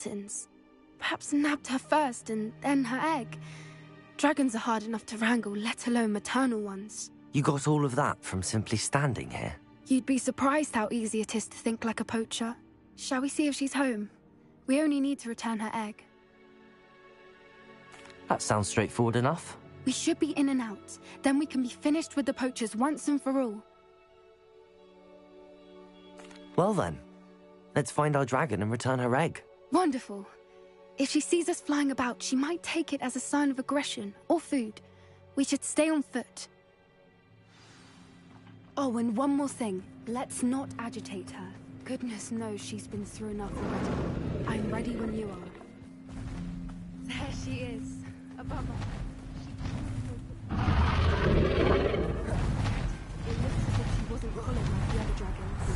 skeletons. Perhaps nabbed her first and then her egg. Dragons are hard enough to wrangle, let alone maternal ones. You got all of that from simply standing here? You'd be surprised how easy it is to think like a poacher. Shall we see if she's home? We only need to return her egg. That sounds straightforward enough. We should be in and out. Then we can be finished with the poachers once and for all. Well then, let's find our dragon and return her egg. Wonderful. If she sees us flying about, she might take it as a sign of aggression or food. We should stay on foot. Oh, and one more thing. Let's not agitate her. Goodness knows she's been through enough already. I'm ready when you are. There she is, above us. It looks as if she wasn't collared like the other dragons.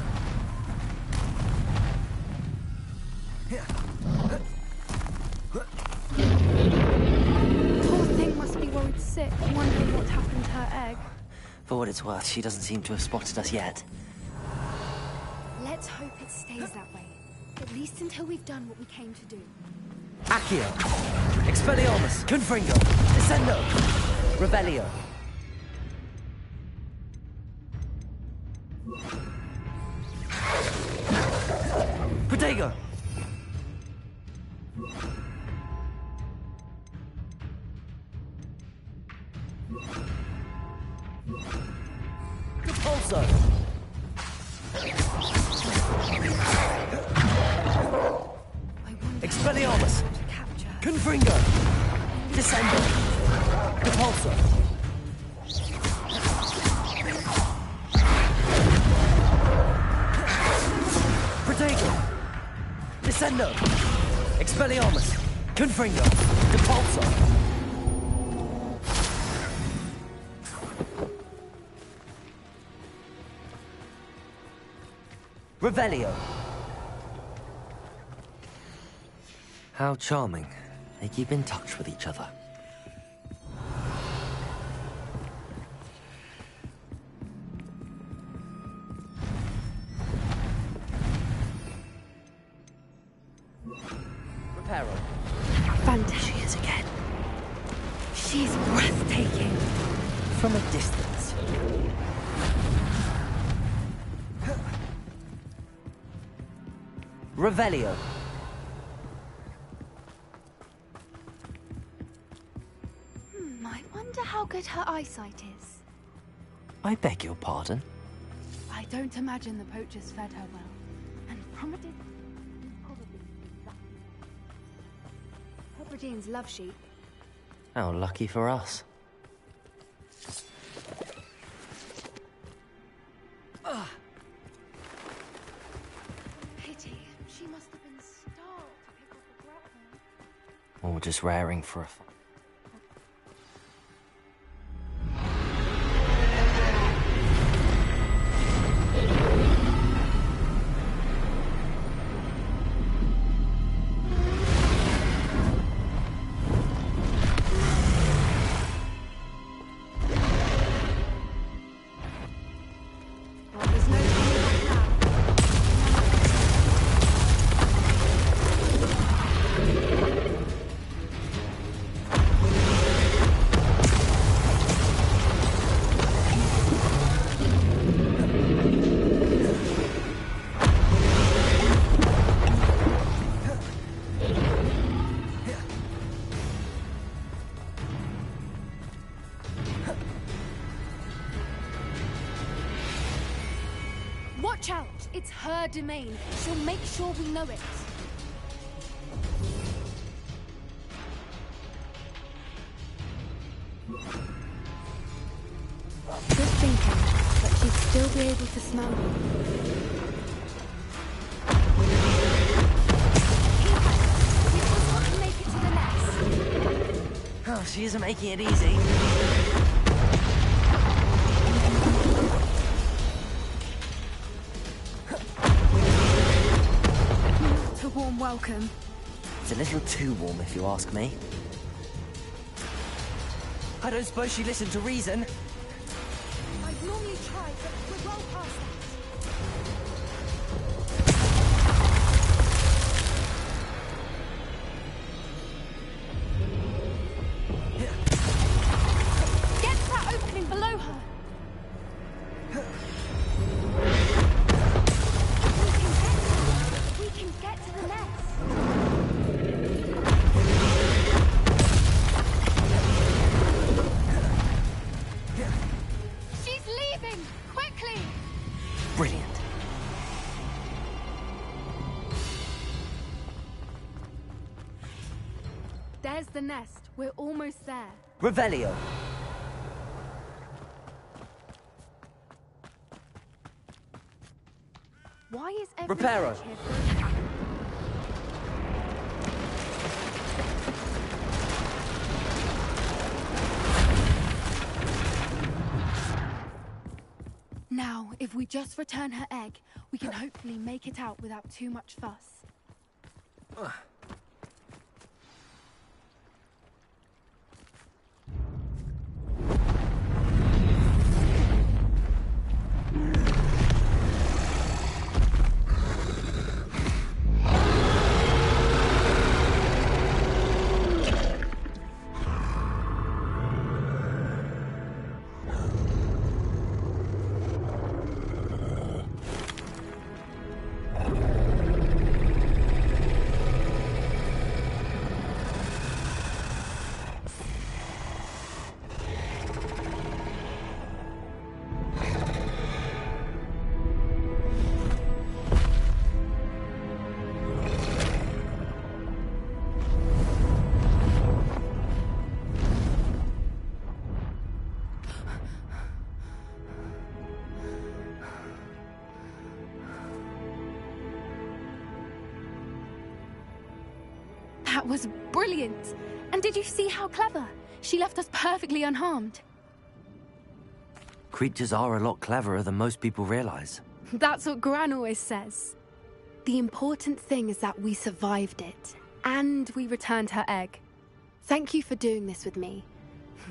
Poor thing must be worried sick, wondering what happened to her egg. For what it's worth, she doesn't seem to have spotted us yet. Let's hope it stays that way. At least until we've done what we came to do. Accio! Expelliarmus! Confringo! Descendo! Rebellio! Protego! Repulso! Expelliarmus! Confringo! Descendo! Repulso! Protego! Descendo! Expelliarmus! Confringo! Repulso! Revelio! How charming. They keep in touch with each other. Reparo. Fantastic. She is again. She's breathtaking. From a distance. Revelio. I wonder how good her eyesight is. I beg your pardon? I don't imagine the poachers fed her well. And from a distance, probably Hebrideans love sheep. How lucky for us. Pity. She must have been starved to pick up a grapnel. Or just raring for a fight. Watch out! It's her domain. She'll make sure we know it. Good thinking, but she'd still be able to smell you. Keep us not to make it to the nest. Oh, she isn't making it easy. A warm welcome. It's a little too warm, if you ask me. I don't suppose she listened to reason. I'd normally try, but we're well past that. There's the nest. We're almost there. Revelio. Why is everyone Reparo. here? Now, if we just return her egg, we can hopefully make it out without too much fuss. That was brilliant! And did you see how clever? She left us perfectly unharmed. Creatures are a lot cleverer than most people realize. That's what Gran always says. The important thing is that we survived it, and we returned her egg. Thank you for doing this with me.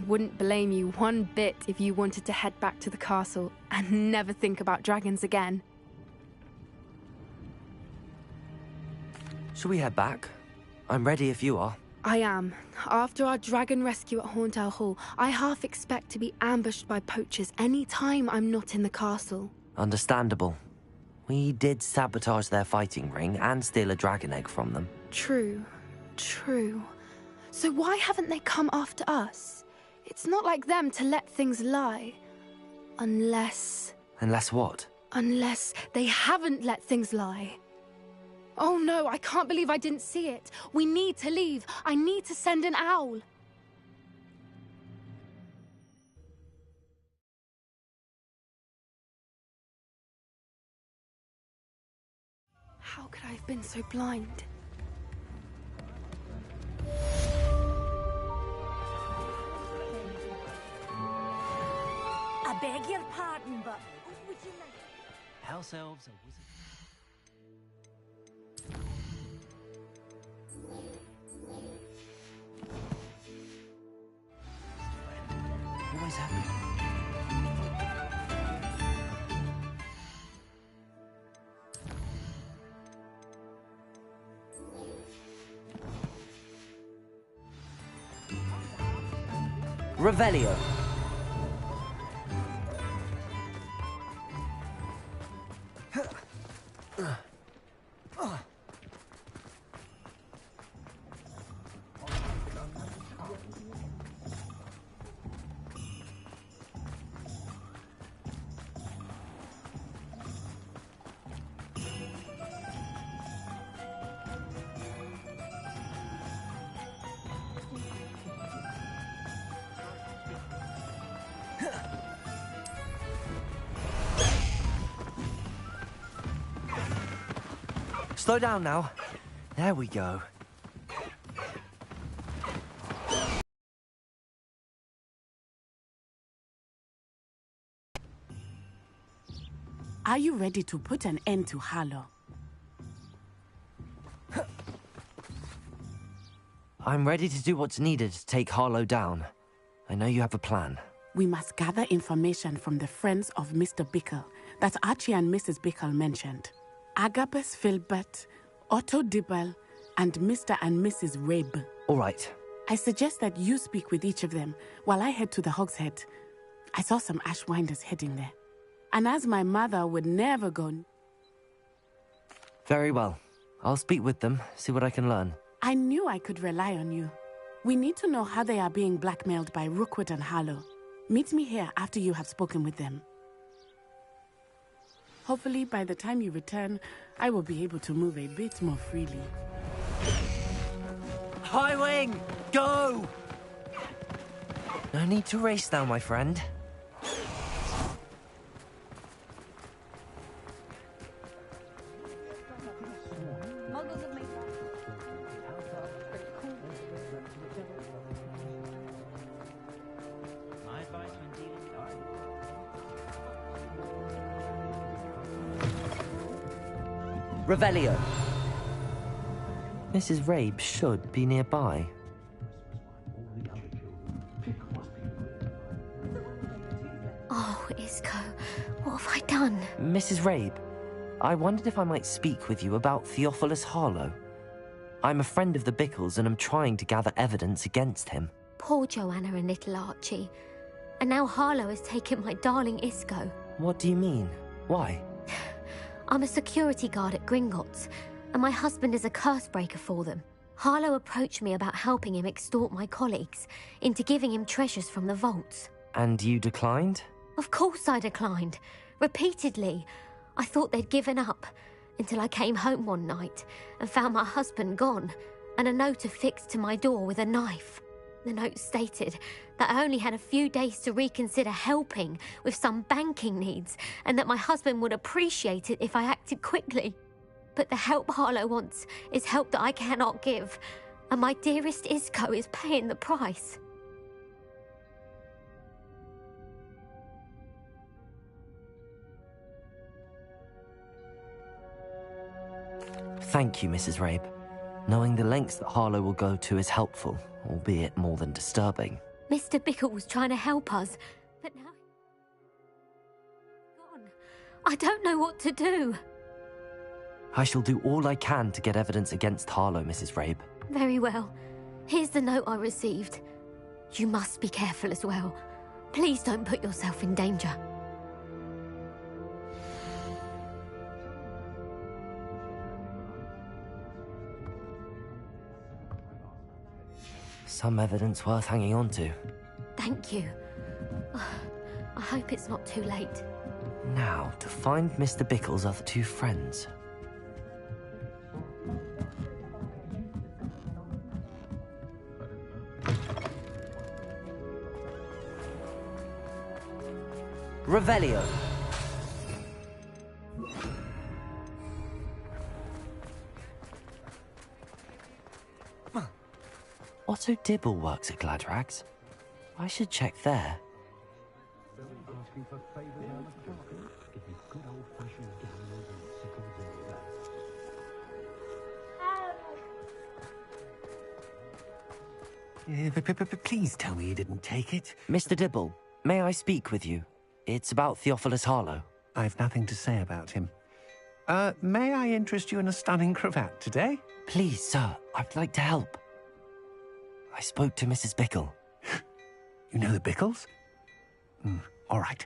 Wouldn't blame you one bit if you wanted to head back to the castle and never think about dragons again. Shall we head back? I'm ready if you are. I am. After our dragon rescue at Hauntow Hall, I half expect to be ambushed by poachers any time I'm not in the castle. Understandable. We did sabotage their fighting ring and steal a dragon egg from them. True. True. So why haven't they come after us? It's not like them to let things lie. Unless... Unless what? Unless they haven't let things lie. Oh no, I can't believe I didn't see it. We need to leave. I need to send an owl. How could I have been so blind? I beg your pardon, but would you like... House elves are wizards. Always happy. Revelio. Slow down now. There we go. Are you ready to put an end to Harlow? I'm ready to do what's needed to take Harlow down. I know you have a plan. We must gather information from the friends of Mr. Bickle that Archie and Mrs. Bickle mentioned. Agabus Filbert, Otto Dibble, and Mr. and Mrs. Rabe. All right. I suggest that you speak with each of them while I head to the Hog's Head. I saw some Ashwinders heading there. And as my mother would never go... Very well. I'll speak with them, see what I can learn. I knew I could rely on you. We need to know how they are being blackmailed by Rookwood and Harlow. Meet me here after you have spoken with them. Hopefully, by the time you return, I will be able to move a bit more freely. High wing! Go! No need to race now, my friend. My advice when dealing Revelio. Mrs. Rabe should be nearby. Oh, Isco, what have I done? Mrs. Rabe, I wondered if I might speak with you about Theophilus Harlow. I'm a friend of the Bickles and I'm trying to gather evidence against him. Poor Joanna and little Archie. And now Harlow has taken my darling Isco. What do you mean? Why? I'm a security guard at Gringotts, and my husband is a curse breaker for them. Harlow approached me about helping him extort my colleagues into giving him treasures from the vaults. And you declined? Of course I declined. Repeatedly. I thought they'd given up, until I came home one night and found my husband gone, and a note affixed to my door with a knife. The note stated that I only had a few days to reconsider helping with some banking needs, and that my husband would appreciate it if I acted quickly. But the help Harlow wants is help that I cannot give, and my dearest Isco is paying the price. Thank you, Mrs. Rabe. Knowing the lengths that Harlow will go to is helpful, albeit more than disturbing. Mr. Bickle was trying to help us, but now he's gone. I don't know what to do. I shall do all I can to get evidence against Harlow, Mrs. Rabe. Very well. Here's the note I received. You must be careful as well. Please don't put yourself in danger. Some evidence worth hanging on to. Thank you. I hope it's not too late. Now, to find Mr. Bickle's other two friends. Revelio. Otto Dibble works at Gladrags. I should check there. Please tell me you didn't take it. Mr. Dibble, may I speak with you? It's about Theophilus Harlow. I've nothing to say about him. May I interest you in a stunning cravat today? Please, sir, I'd like to help. I spoke to Mrs. Bickle. You know the Bickles? All right.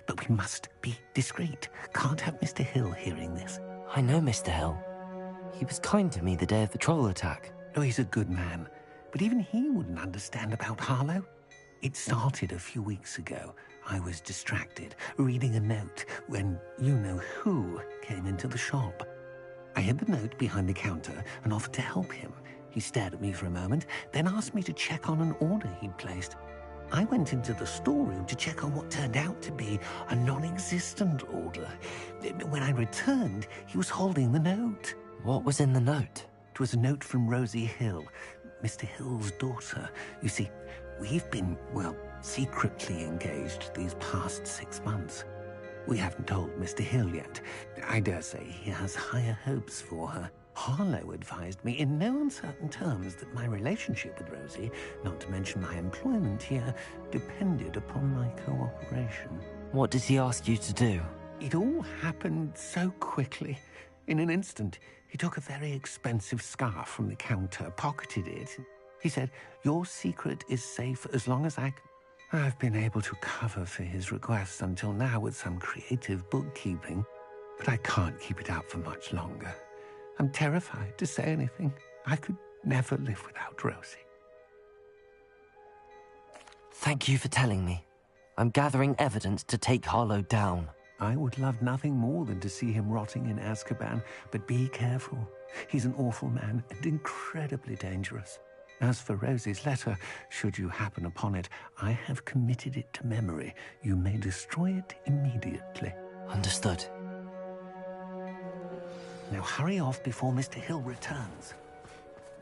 But we must be discreet. Can't have Mr. Hill hearing this. I know Mr. Hill. He was kind to me the day of the troll attack. Oh, he's a good man. But even he wouldn't understand about Harlow. It started a few weeks ago. I was distracted, reading a note, when you-know-who came into the shop. I hid the note behind the counter and offered to help him. He stared at me for a moment, then asked me to check on an order he'd placed. I went into the storeroom to check on what turned out to be a non-existent order. When I returned, he was holding the note. What was in the note? It was a note from Rosie Hill, Mr. Hill's daughter. You see, we've been, secretly engaged these past 6 months. We haven't told Mr. Hill yet. I dare say he has higher hopes for her. Harlow advised me in no uncertain terms that my relationship with Rosie, not to mention my employment here, depended upon my cooperation. What does he ask you to do? It all happened so quickly. In an instant, he took a very expensive scarf from the counter, pocketed it. He said, "Your secret is safe as long as I've been able to cover for his requests until now with some creative bookkeeping, but I can't keep it out for much longer. I'm terrified to say anything. I could never live without Rosie." Thank you for telling me. I'm gathering evidence to take Harlow down. I would love nothing more than to see him rotting in Azkaban, but be careful. He's an awful man and incredibly dangerous. As for Rosie's letter, should you happen upon it, I have committed it to memory. You may destroy it immediately. Understood. Now hurry off before Mr. Hill returns.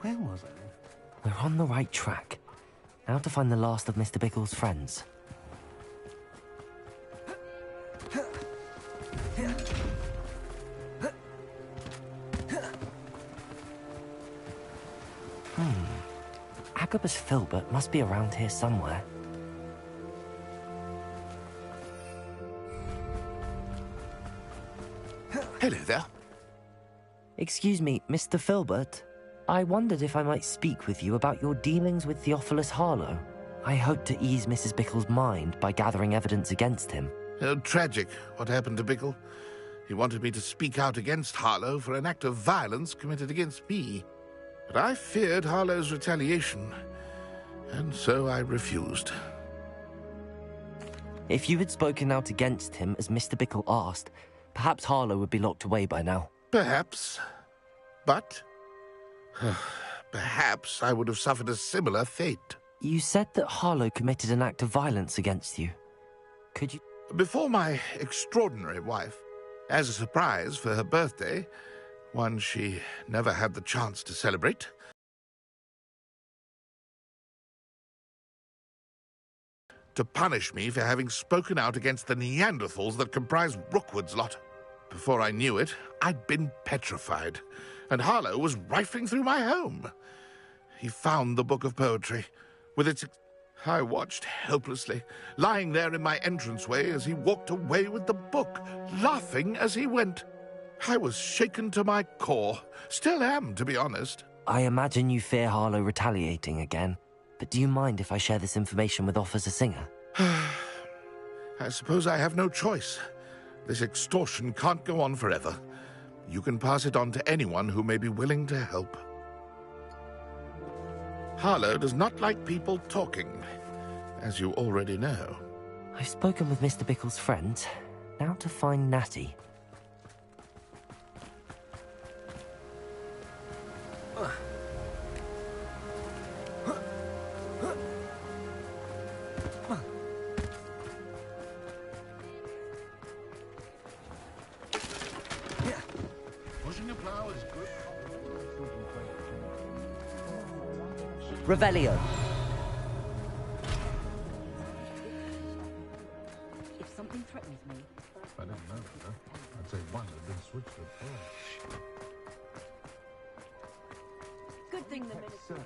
Where was I? We're on the right track. Now to find the last of Mr. Bickle's friends. Agabus Filbert must be around here somewhere. Hello there. Excuse me, Mr. Filbert. I wondered if I might speak with you about your dealings with Theophilus Harlow. I hope to ease Mrs. Bickle's mind by gathering evidence against him. Tragic, what happened to Bickle. He wanted me to speak out against Harlow for an act of violence committed against me. But I feared Harlow's retaliation, and so I refused. If you had spoken out against him as Mr. Bickle asked, perhaps Harlow would be locked away by now. Perhaps. But perhaps I would have suffered a similar fate. You said that Harlow committed an act of violence against you. Could you... Before my extraordinary wife, as a surprise for her birthday, one she never had the chance to celebrate, to punish me for having spoken out against the Neanderthals that comprise Rookwood's lot. Before I knew it, I'd been petrified, and Harlow was rifling through my home. He found the book of poetry, with its... I watched helplessly, lying there in my entranceway as he walked away with the book, laughing as he went. I was shaken to my core. Still am, to be honest. I imagine you fear Harlow retaliating again, but do you mind if I share this information with Officer Singer? I suppose I have no choice. This extortion can't go on forever. You can pass it on to anyone who may be willing to help. Harlow does not like people talking, as you already know. I've spoken with Mr. Bickle's friends. Now to find Natty. Revelio. If something threatens me, I don't know, I'd say one had been switched to four. good thing the minister.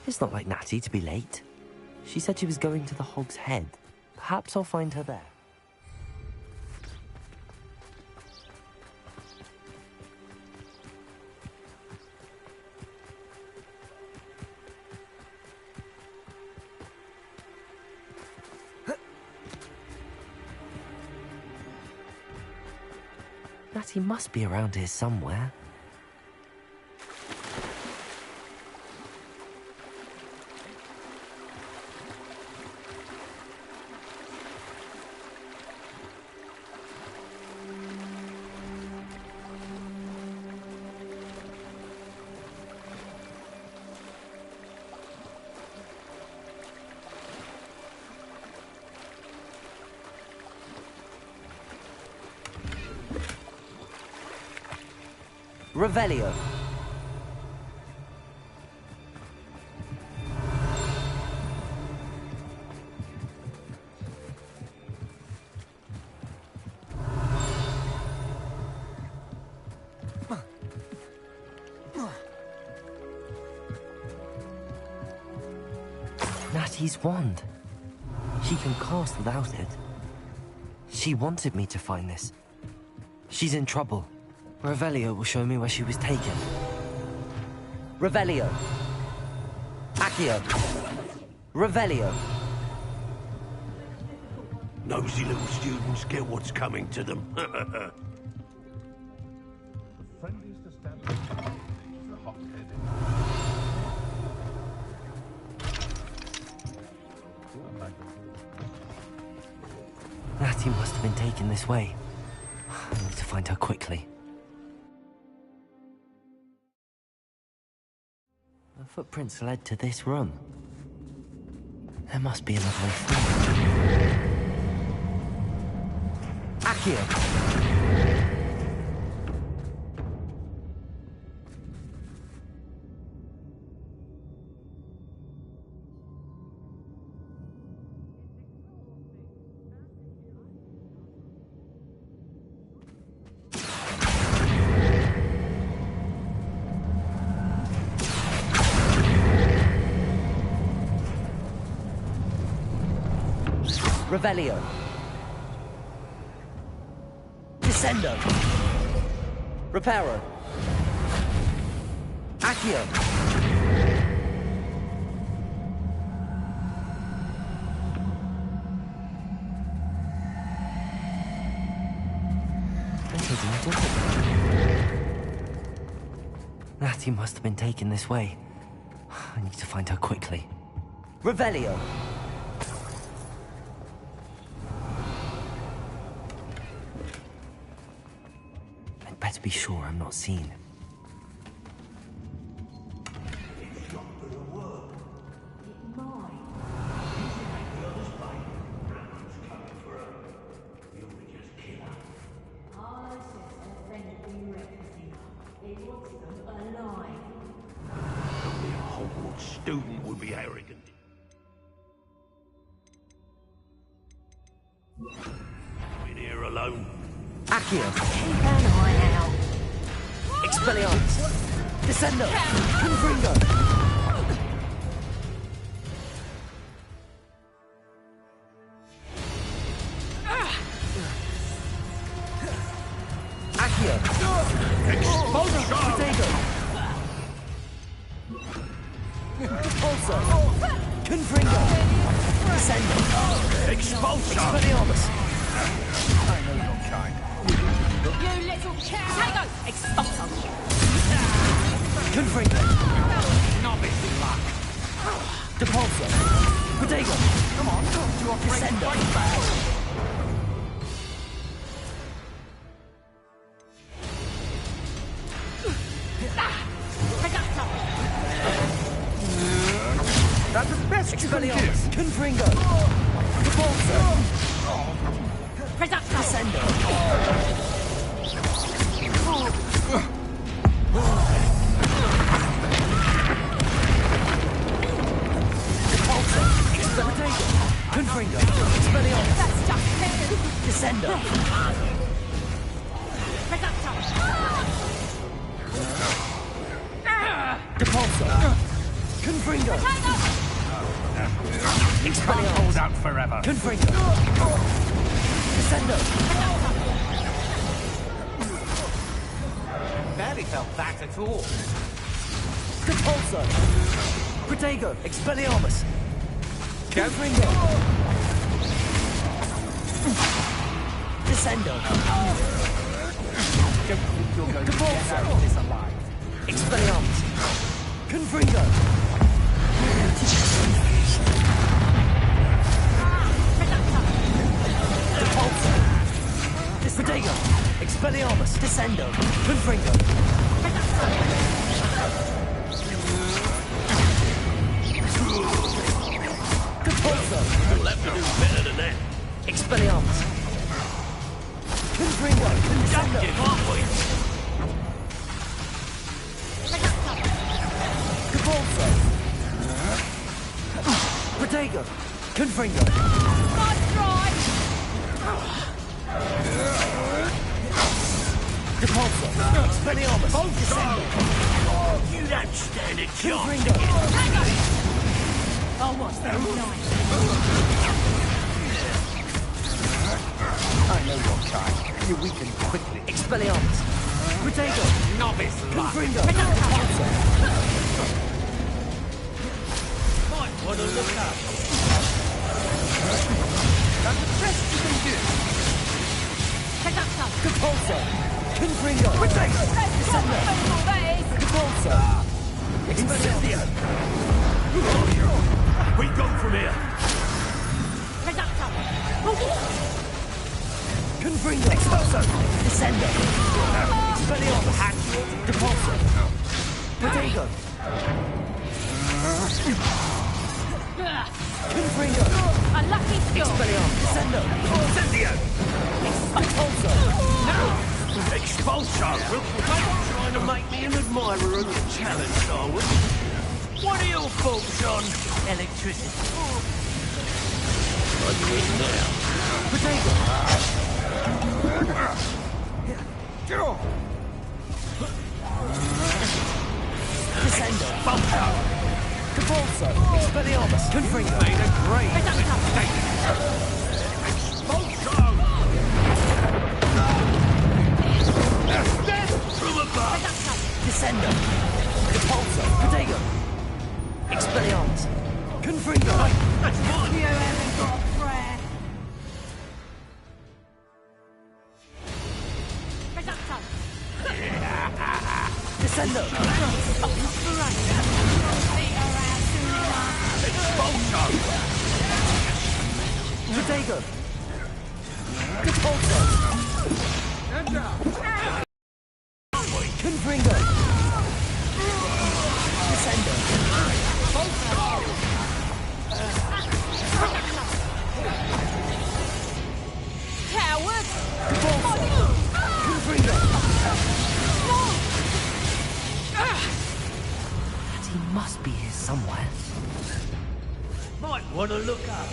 It's not like Natty to be late. She said she was going to the Hog's Head. Perhaps I'll find her there. Natty must be around here somewhere. Revelio. Natty's wand. She can cast without it. She wanted me to find this. She's in trouble. Revelio will show me where she was taken. Revelio. Accio. Revelio. Nosy little students get what's coming to them. The friendliest establishment is the Hog's Head Inn. Natty must have been taken this way. I need to find her quickly. The footprints led to this room. There must be another way through. Accio! Revelio. Descendo. Reparo. Accio. Natty must have been taken this way. I need to find her quickly. Revelio. Better be sure I'm not seen. Only a Hogwarts student would be arrogant. In here alone. Accio. Keep an eye out. Expelliarmus. Descendo. Confringo. Accio. Expulsion! Protego. Repulso. Confringo. Descendo. Expulsion! Expelliarmus. I know your kind. You little cow! Potato! Expulso! Confringo. Novice luck. Depulso. Protego. Come on, you are Descendo. That's the best you can do. Expelliarmus. Confringo. Repulso. Descendo. Repulso. Expelliarmus. Confringo. Expelliarmus. That's just Descendo. Depulso. Confringo. Can't hold out forever. Confringo. Descendo. Barely felt that at all. Depulso. Protego. Expelliarmus. Confringo. Descendo. Don't think you're going to get out of this alive. Expelliarmus. Confringo. Depulso. Protego. Expelliarmus. Descendo. Confringo. Depulso. You'll have to do better than that. Expelliarmus. Confringo. Descendo. Depulso. Protego. Confringo. Depulso. Expelliarmus. Descendo. You don't stand a chance. Confringo. Oh, what's that nice? I know your kind. You weaken quickly. Expelliarmus. Protego. Novice luck. Confringo. Depulso. Might want to look up. That's the best you can do. Depulso. Confringo. Protego. Descendo. Depulso. Expelliarmus. We go from here. Repulso! Descendo! Expelliarmus! Repulso! Protego! Confringo! Unlucky score. Expelliarmus! Descendo! Incendio! Repulso! Expulso! Trying to make me an admirer of your talent, Darwin. What are your thoughts on electricity? I'm in now. Protego! Descendo! Repulso! Expelliarmus! Confringo! Made a great Reducto. Expulso! From above! Reducto. Descendo! Repulso! Protego! Expelliarmus! Confringo! That's mine! You haven't got a prayer. Reducto. Descendo! Expulso! Protego! Repulso! Confringo! Descendo! Coward. Repulso! Confringo! He must be here somewhere. Might want to look up.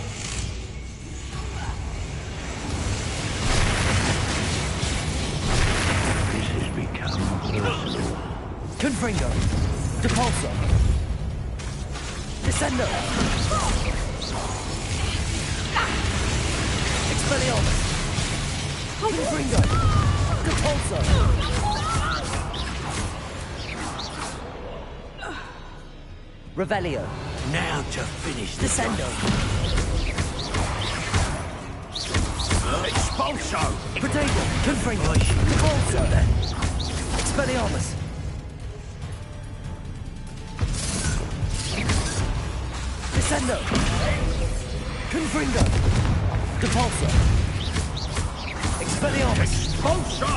This has become personal. Confringo! Repulso! Descendo! Expelliarmus! Confringo! Repulso! Revelio! Now to finish this. Descendo! Expulso! Protego! Confringo! Repulso! Expelliarmus! Descendo! Confringo! Repulso! Expelliarmus! Expulso!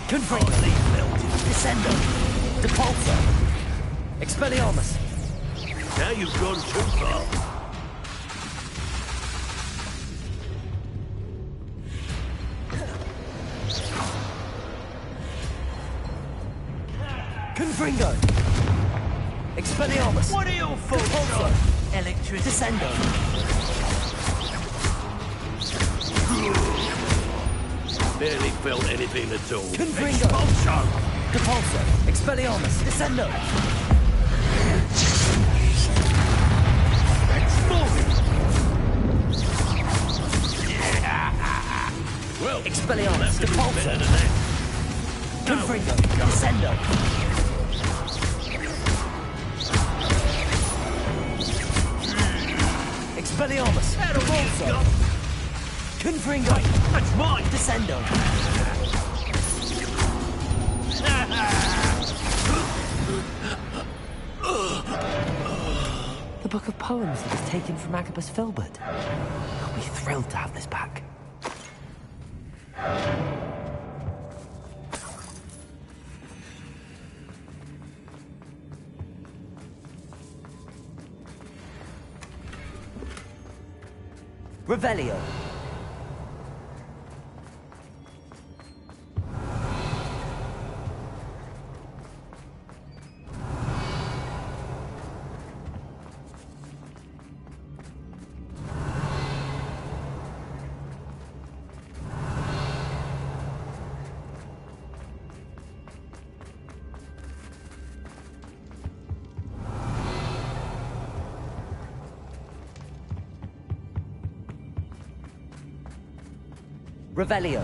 Confringo! Descendo! Repulso! Expelliarmus! Now you've gone too far. Confringo! Expelliarmus! What are your thoughts Repulso! on electricity? Descendo! Barely felt anything at all. Confringo! Expulso! Repulso! Expelliarmus! Descendo! Well, Expelliarmus! Repulso! better than that. Confringo! Descendo! Expelliarmus! Repulso! Confringo! That's mine! Descendo! The book of poems that was taken from Agabus Filbert. I'll be thrilled to have this back. Revelio. Revelio.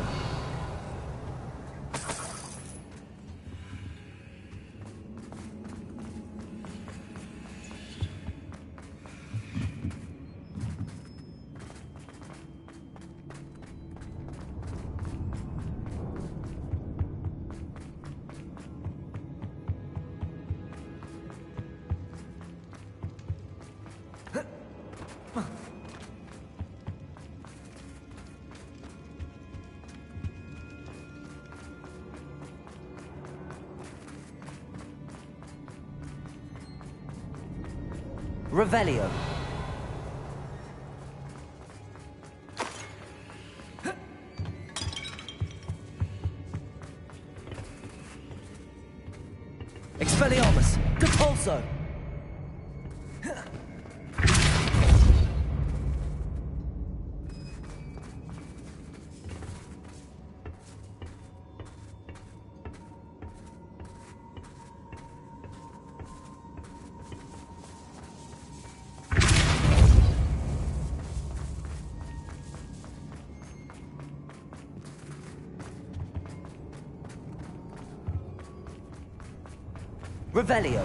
Revelio. Expelliarmus. Depulso. Revelio.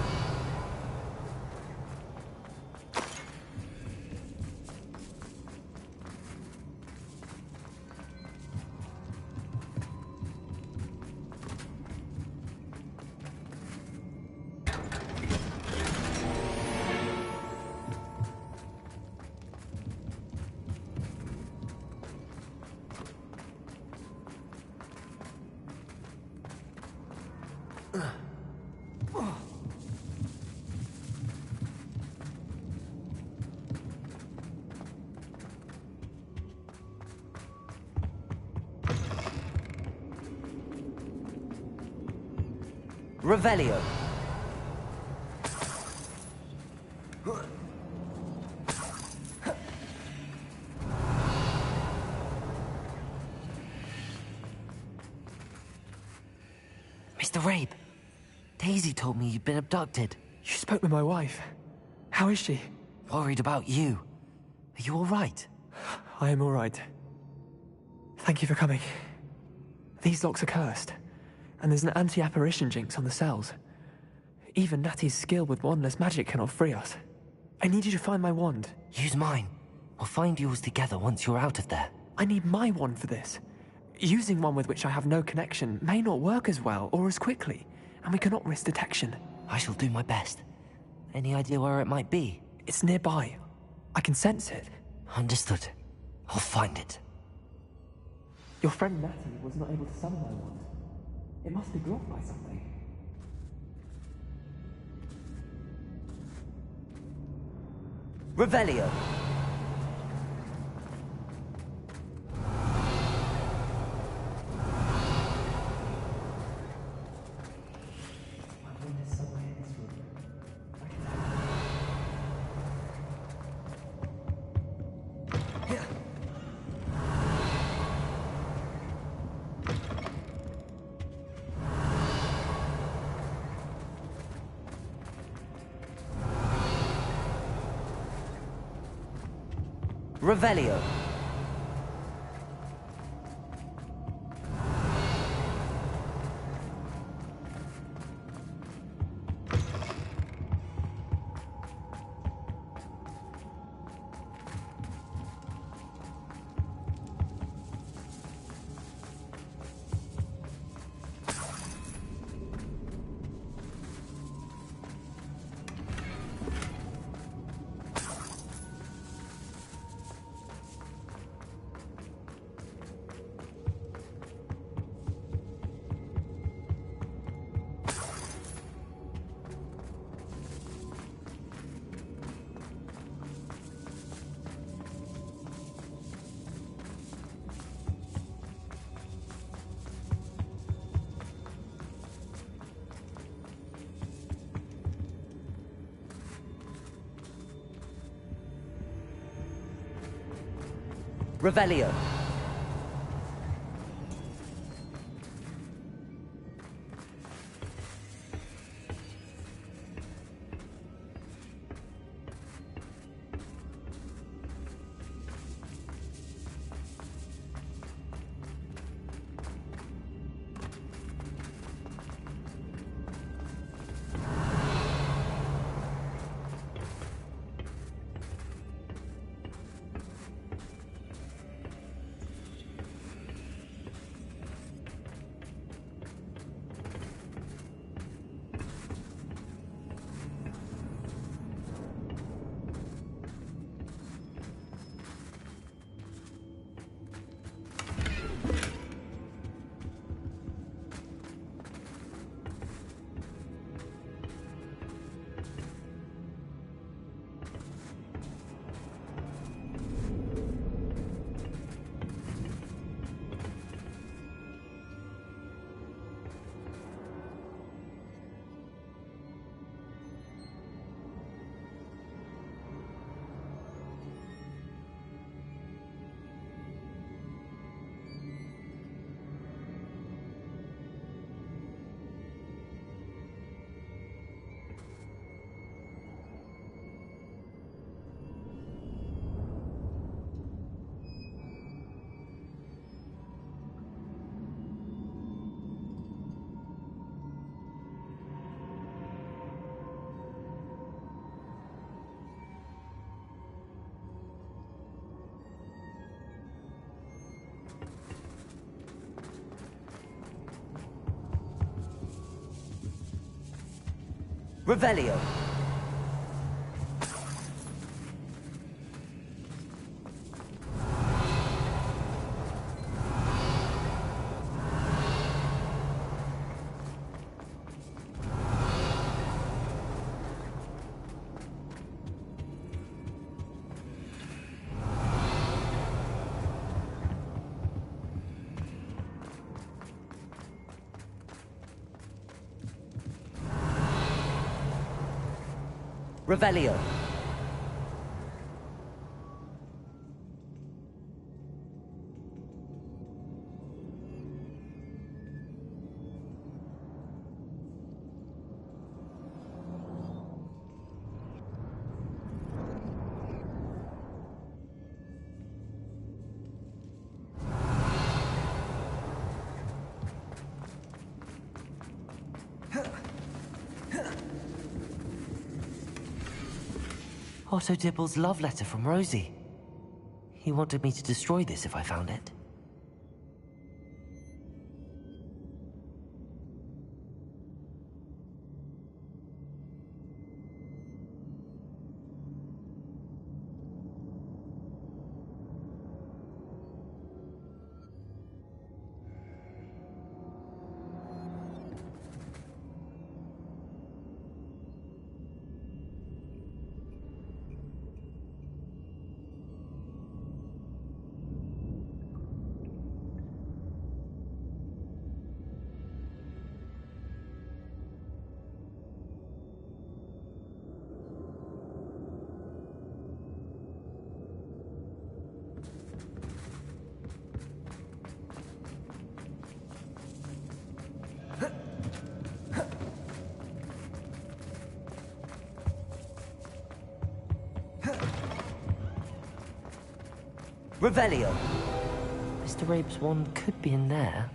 Revelio. Mr. Rabe, Daisy told me you'd been abducted. You spoke with my wife. How is she? Worried about you. Are you all right? I am all right. Thank you for coming. These locks are cursed, and there's an anti-apparition jinx on the cells. Even Natty's skill with wandless magic cannot free us. I need you to find my wand. Use mine. We'll find yours together once you're out of there. I need my wand for this. Using one with which I have no connection may not work as well or as quickly, and we cannot risk detection. I shall do my best. Any idea where it might be? It's nearby. I can sense it. Understood. I'll find it. Your friend Natty was not able to summon my wand. It must be blocked by something. Revelio. Revelio. Revelio. Revelio. Revelio. Otto Dibble's love letter from Rosie. He wanted me to destroy this if I found it. Revelio. Mr. Rabe's wand could be in there.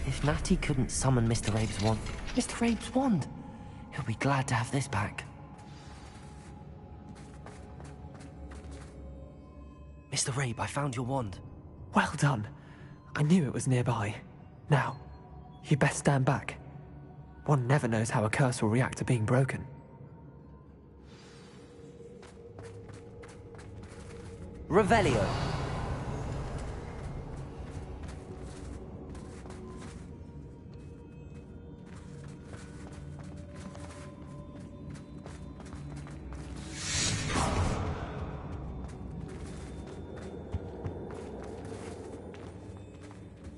If Natty couldn't summon Mr. Rabe's wand, Mr. Rabe's wand! He'll be glad to have this back. Mr. Rabe, I found your wand. Well done. I knew it was nearby. Now, you best stand back. One never knows how a curse will react to being broken. Revelio.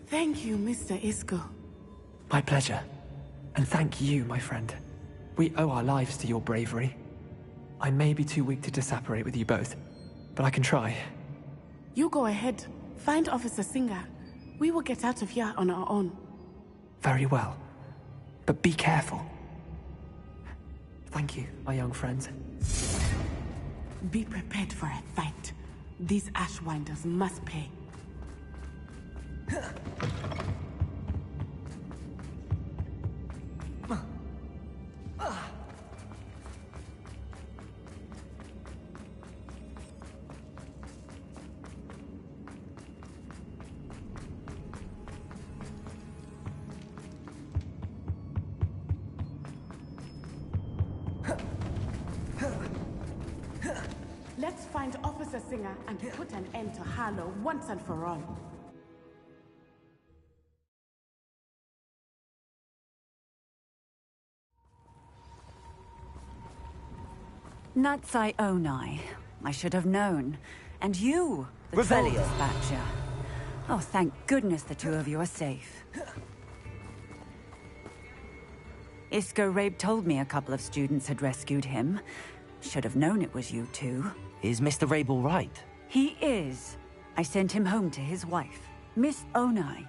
Thank you, Mr. Isco. My pleasure. And thank you, my friend. We owe our lives to your bravery. I may be too weak to disapparate with you both, but I can try. You go ahead. Find Officer Singer. We will get out of here on our own. Very well. But be careful. Thank you, my young friends. Be prepared for a fight. These Ashwinders must pay. Let's find Officer Singer and put an end to Harlow once and for all. Natsai Onai. I should have known. And you, the troll dispatcher. Oh, thank goodness the two of you are safe. Isco Rabe told me a couple of students had rescued him. Should have known it was you two. Is Mr. Rabe all right? He is. I sent him home to his wife. Miss Onai,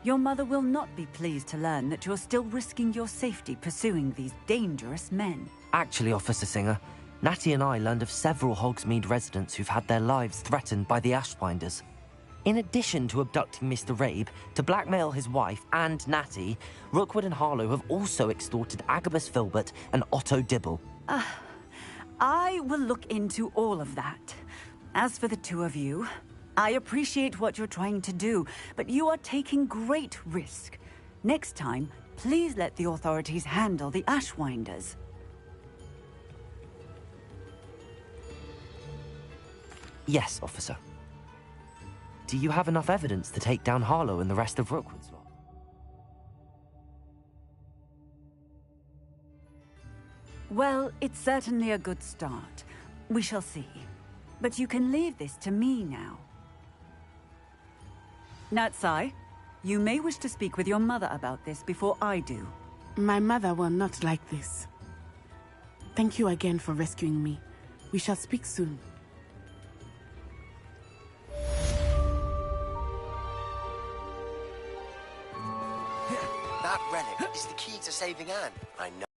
your mother will not be pleased to learn that you're still risking your safety pursuing these dangerous men. Actually, Officer Singer, Natty and I learned of several Hogsmeade residents who've had their lives threatened by the Ashwinders. In addition to abducting Mr. Rabe to blackmail his wife and Natty, Rookwood and Harlow have also extorted Agabus Filbert and Otto Dibble. I will look into all of that. As for the two of you, I appreciate what you're trying to do, but you are taking great risk. Next time, please let the authorities handle the Ashwinders. Yes, officer. Do you have enough evidence to take down Harlow and the rest of Rookwood's lot? Well, it's certainly a good start. We shall see. But you can leave this to me now. Natsai, you may wish to speak with your mother about this before I do. My mother will not like this. Thank you again for rescuing me. We shall speak soon. That relic is the key to saving Anne. I know.